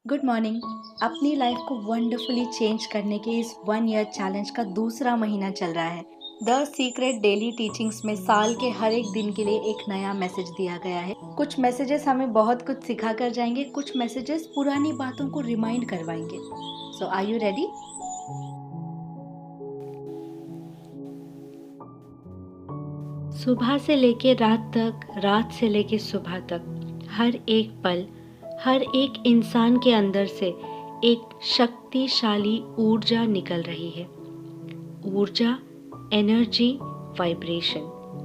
Good morning. अपनी life को wonderfully change करने के इस 1 ईयर चैलेंज का दूसरा महीना चल रहा है। द सीक्रेट डेली टीचिंग्स में साल के हर एक दिन के लिए एक नया मैसेज दिया गया है। कुछ मैसेजेस हमें बहुत कुछ सिखा कर जाएंगे, कुछ मैसेजेस पुरानी बातों को रिमाइंड करवाएंगे। सो आर यू रेडी? सुबह से लेके रात तक, रात से लेके सुबह तक, हर एक पल, हर एक इंसान के अंदर से एक शक्तिशाली ऊर्जा निकल रही है। ऊर्जा, एनर्जी, वाइब्रेशन,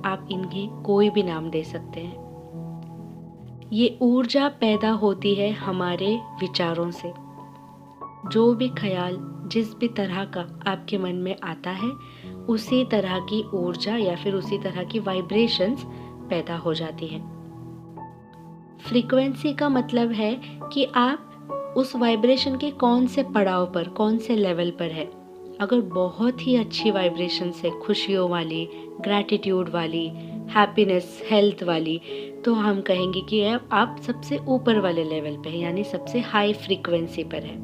आप इन्हें कोई भी नाम दे सकते हैं। ये ऊर्जा पैदा होती है हमारे विचारों से। जो भी ख्याल, जिस भी तरह का आपके मन में आता है, उसी तरह की ऊर्जा या फिर उसी तरह की वाइब्रेशंस पैदा हो जाती हैं। फ्रीक्वेंसी का मतलब है कि आप उस वाइब्रेशन के कौन से पड़ाव पर, कौन से लेवल पर है। अगर बहुत ही अच्छी वाइब्रेशंस है, खुशियों वाली, ग्रैटिट्यूड वाली, हैप्पीनेस, हेल्थ वाली, तो हम कहेंगे कि आप सबसे ऊपर वाले लेवल पे हैं, यानी सबसे हाई फ्रीक्वेंसी पर है।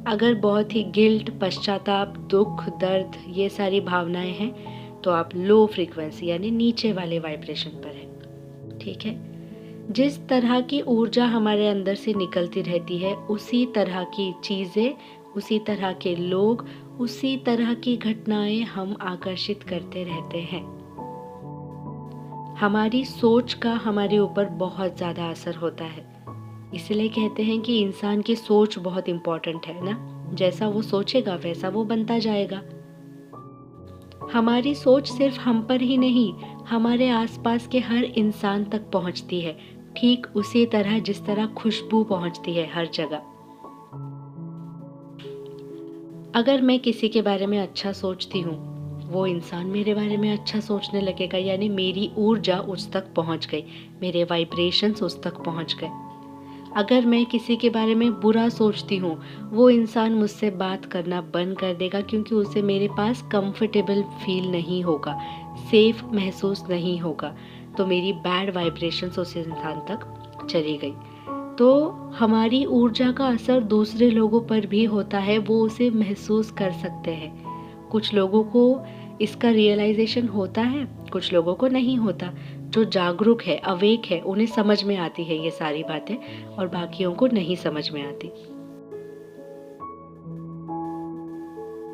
अगर बहुत ही गिल्ट, पश्चाताप, दुख, दर्द, ये सारी भावनाएं हैं, तो आप लो फ्रीक्वेंसी यानी नीचे वाले वाइब्रेशन पर हैं। ठीक है? जिस तरह की ऊर्जा हमारे अंदर से निकलती रहती है, उसी तरह की चीज़ें, उसी तरह के लोग, उसी तरह की घटनाएं हम आकर्षित करते रहते हैं। हमारी सोच का हमारे ऊपर बहुत ज़्यादा असर होता है। इसलिए कहते हैं कि इंसान की सोच बहुत इम्पोर्टेंट है ना। जैसा वो सोचेगा वैसा वो बनता जाएगा। हमारी सोच सिर्फ हम पर ही नहीं, हमारे आसपास के हर इंसान तक पहुंचती है, ठीक उसी तरह जिस तरह खुशबू पहुंचती है हर जगह। अगर मैं किसी के बारे में अच्छा सोचती हूँ, वो इंसान मेरे बारे में अच्छा सोचने लगेगा, यानी मेरी ऊर्जा उस तक पहुँच गई, मेरे वाइब्रेशंस उस तक पहुँच गए। अगर मैं किसी के बारे में बुरा सोचती हूँ, वो इंसान मुझसे बात करना बंद कर देगा, क्योंकि उसे मेरे पास कंफर्टेबल फील नहीं होगा, सेफ महसूस नहीं होगा, तो मेरी बैड वाइब्रेशंस उस इंसान तक चली गई। तो हमारी ऊर्जा का असर दूसरे लोगों पर भी होता है, वो उसे महसूस कर सकते हैं। कुछ लोगों को इसका रियलाइजेशन होता है, कुछ लोगों को नहीं होता। जो जागरूक है, अवेक है, उन्हें समझ में आती है ये सारी बातें, और बाकियों को नहीं समझ में आती।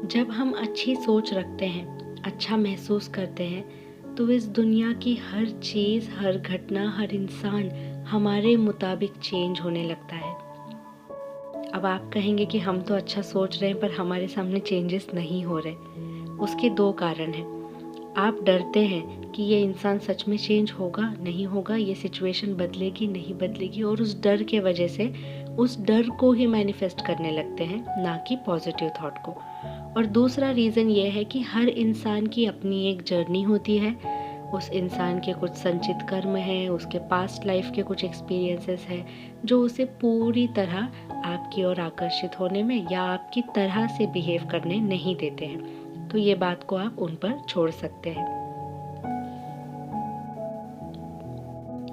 जब हम अच्छी सोच रखते हैं, अच्छा महसूस करते हैं, तो इस दुनिया की हर चीज़, हर घटना, हर इंसान हमारे मुताबिक चेंज होने लगता है। अब आप कहेंगे कि हम तो अच्छा सोच रहे हैं पर हमारे सामने चेंजेस नहीं हो रहे। उसके 2 कारण हैं। आप डरते हैं कि ये इंसान सच में चेंज होगा, नहीं होगा, ये सिचुएशन बदलेगी, नहीं बदलेगी, और उस डर के वजह से उस डर को ही मैनिफेस्ट करने लगते हैं, ना कि पॉजिटिव थॉट को। और दूसरा रीज़न ये है कि हर इंसान की अपनी एक जर्नी होती है। उस इंसान के कुछ संचित कर्म हैं, उसके पास्ट लाइफ के कुछ एक्सपीरियंसेस हैं, जो उसे पूरी तरह आपकी ओर आकर्षित होने में या आपकी तरह से बिहेव करने नहीं देते हैं। तो ये बात को आप उन पर छोड़ सकते हैं।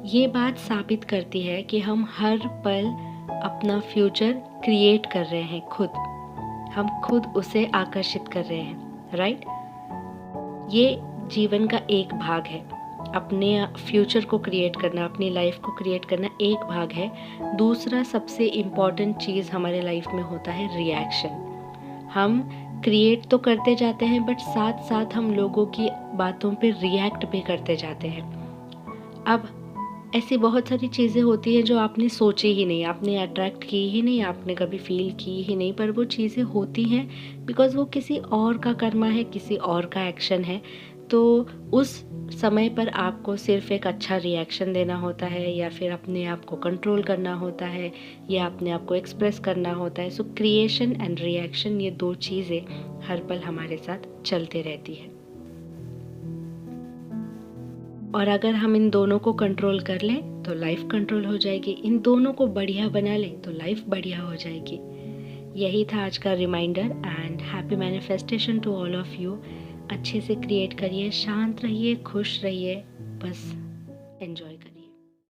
ये बात साबित करती है कि हम हर पल अपना फ्यूचर क्रिएट कर रहे हैं खुद। हम खुद उसे आकर्षित कर रहे हैं, राइट? ये जीवन का एक भाग है। अपने फ्यूचर को क्रिएट करना, अपनी लाइफ को क्रिएट करना एक भाग है। दूसरा सबसे इम्पॉर्टेंट चीज़ हमारे लाइफ में होता है रिएक्शन। हम क्रिएट तो करते जाते हैं, बट साथ साथ हम लोगों की बातों पे रिएक्ट भी करते जाते हैं। अब ऐसी बहुत सारी चीज़ें होती हैं जो आपने सोची ही नहीं, आपने अट्रैक्ट की ही नहीं, आपने कभी फील की ही नहीं, पर वो चीज़ें होती हैं बिकॉज़ वो किसी और का कर्मा है, किसी और का एक्शन है। तो उस समय पर आपको सिर्फ एक अच्छा रिएक्शन देना होता है, या फिर अपने आप को कंट्रोल करना होता है, या अपने आप को एक्सप्रेस करना होता है। सो क्रिएशन एंड रिएक्शन, ये 2 चीज़ें हर पल हमारे साथ चलते रहती है। और अगर हम इन दोनों को कंट्रोल कर लें तो लाइफ कंट्रोल हो जाएगी, इन दोनों को बढ़िया बना लें तो लाइफ बढ़िया हो जाएगी। यही था आज का reminder, and happy manifestation to all of you. अच्छे से क्रिएट करिए, शांत रहिए, खुश रहिए, बस एंजॉय करिए।